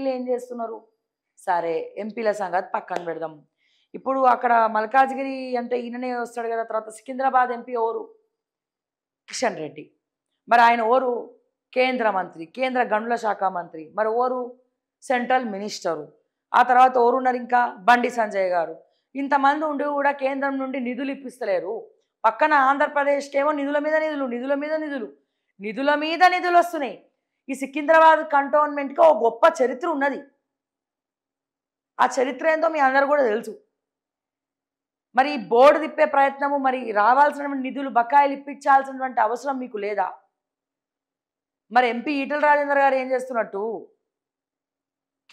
ఎంపీలు ఏం చేస్తున్నారు? సరే ఎంపీల సంగతి పక్కన పెడదాం. ఇప్పుడు అక్కడ మల్కాజ్గిరి అంటే ఈయననే వస్తాడు కదా, తర్వాత సికింద్రాబాద్ ఎంపీ ఎవరు? కిషన్ రెడ్డి. మరి ఆయన ఓరు? కేంద్ర మంత్రి, కేంద్ర గనుల శాఖ మంత్రి. మరి ఓరు? Central minister. ఆ తర్వాత ఎవరున్నారు ఇంకా? బండి సంజయ్ గారు. ఇంతమంది ఉండి కూడా కేంద్రం నుండి నిధులు ఇప్పిస్తలేరు. పక్కన ఆంధ్రప్రదేశ్కి ఏమో నిధుల మీద నిధులు, నిధుల మీద నిధులు, నిధుల మీద నిధులు వస్తున్నాయి. ఈ సికింద్రాబాద్ కంటోన్మెంట్కి ఒక గొప్ప చరిత్ర ఉన్నది. ఆ చరిత్ర ఏందో మీ అందరూ కూడా తెలుసు. మరి బోర్డు తిప్పే ప్రయత్నము, మరి రావాల్సినటువంటి నిధులు బకాయిలు ఇప్పించాల్సినటువంటి అవసరం మీకు లేదా? మరి ఎంపీ ఈటల రాజేందర్ గారు ఏం చేస్తున్నట్టు?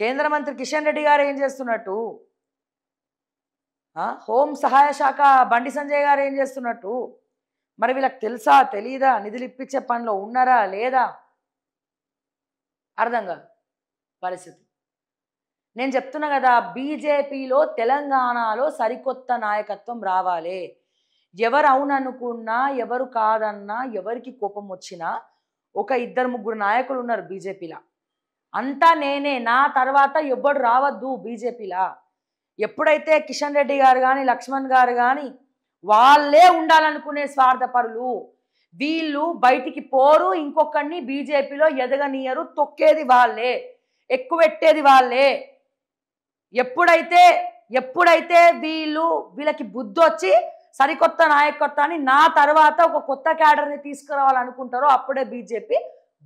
కేంద్ర మంత్రి కిషన్ రెడ్డి గారు ఏం చేస్తున్నట్టు? హోం సహాయ శాఖ బండి సంజయ్ గారు ఏం చేస్తున్నట్టు? మరి వీళ్ళకి తెలుసా తెలీదా? నిధులు ఇప్పించే పనిలో ఉన్నారా లేదా? అర్థం కాదు పరిస్థితి. నేను చెప్తున్నా కదా, బీజేపీలో తెలంగాణలో సరికొత్త నాయకత్వం రావాలి. ఎవరు అవుననుకున్నా, ఎవరు కాదన్నా, ఎవరికి కోపం వచ్చినా ఒక 2-3 నాయకులు ఉన్నారు బీజేపీలో. అంతా నేనే, నా తర్వాత ఎవ్వడు రావద్దు బీజేపీలా. ఎప్పుడైతే కిషన్ రెడ్డి గారు కానీ, లక్ష్మణ్ గారు కానీ వాళ్ళే ఉండాలనుకునే స్వార్థపరులు, వీళ్ళు బయటికి పోరు, ఇంకొకరిని బీజేపీలో ఎదగనీయరు, తొక్కేది వాళ్ళే, ఎక్కువెట్టేది వాళ్ళే. ఎప్పుడైతే వీళ్ళకి బుద్ధి వచ్చి సరికొత్త నాయకత్వాన్ని, నా తర్వాత ఒక కొత్త క్యాడర్ని తీసుకురావాలనుకుంటారో అప్పుడే బీజేపీ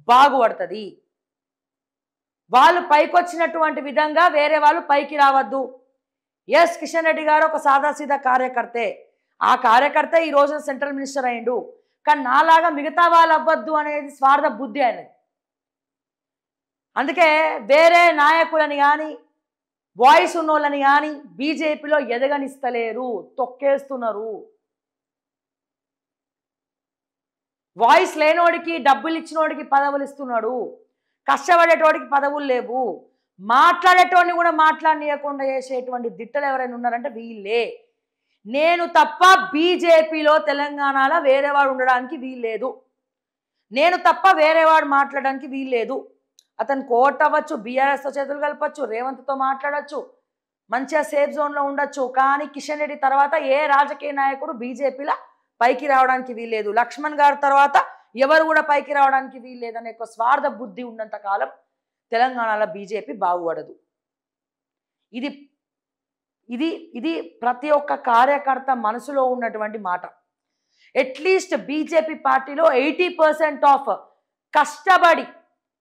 బాగుపడుతుంది. వాళ్ళు పైకొచ్చినటువంటి విధంగా వేరే వాళ్ళు పైకి రావద్దు. ఎస్, కిషన్ రెడ్డి గారు ఒక సాదాసీదా కార్యకర్తే. ఆ కార్యకర్త ఈ రోజున సెంట్రల్ మినిస్టర్ అయ్యిండు. కానీ నాలాగా మిగతా వాళ్ళు అవ్వద్దు అనేది స్వార్థ బుద్ధి అనేది. అందుకే వేరే నాయకులని కానీ, వాయిస్ ఉన్నోళ్ళని కానీ బీజేపీలో ఎదగనిస్తలేరు, తొక్కేస్తున్నారు. వాయిస్ లేనోడికి, డబ్బులు ఇచ్చినోడికి పదవులు ఇస్తున్నాడు, కష్టపడేటోడికి పదవులు లేవు. మాట్లాడేటోడిని కూడా మాట్లాడనీయకుండా చేసేటువంటి దిట్టలు ఎవరైనా ఉన్నారంటే వీళ్ళే. నేను తప్ప బీజేపీలో తెలంగాణలో వేరేవాడు ఉండడానికి వీల్లేదు. నేను తప్ప వేరేవాడు మాట్లాడడానికి వీల్లేదు. అతను కోర్టు అవ్వచ్చు, బీఆర్ఎస్తో చేతులు కలపచ్చు, రేవంత్తో మాట్లాడచ్చు, మంచిగా సేఫ్ జోన్లో ఉండొచ్చు. కానీ కిషన్ రెడ్డి తర్వాత ఏ రాజకీయ నాయకుడు బీజేపీలో పైకి రావడానికి వీల్లేదు. లక్ష్మణ్ గారి తర్వాత ఎవరు కూడా పైకి రావడానికి వీల్లేదనే ఒక స్వార్థ బుద్ధి ఉన్నంత కాలం తెలంగాణలో బీజేపీ బాగుపడదు. ఇది ఇది ఇది ప్రతి ఒక్క కార్యకర్త మనసులో ఉన్నటువంటి మాట. అట్లీస్ట్ బీజేపీ పార్టీలో 80% ఆఫ్ కష్టపడి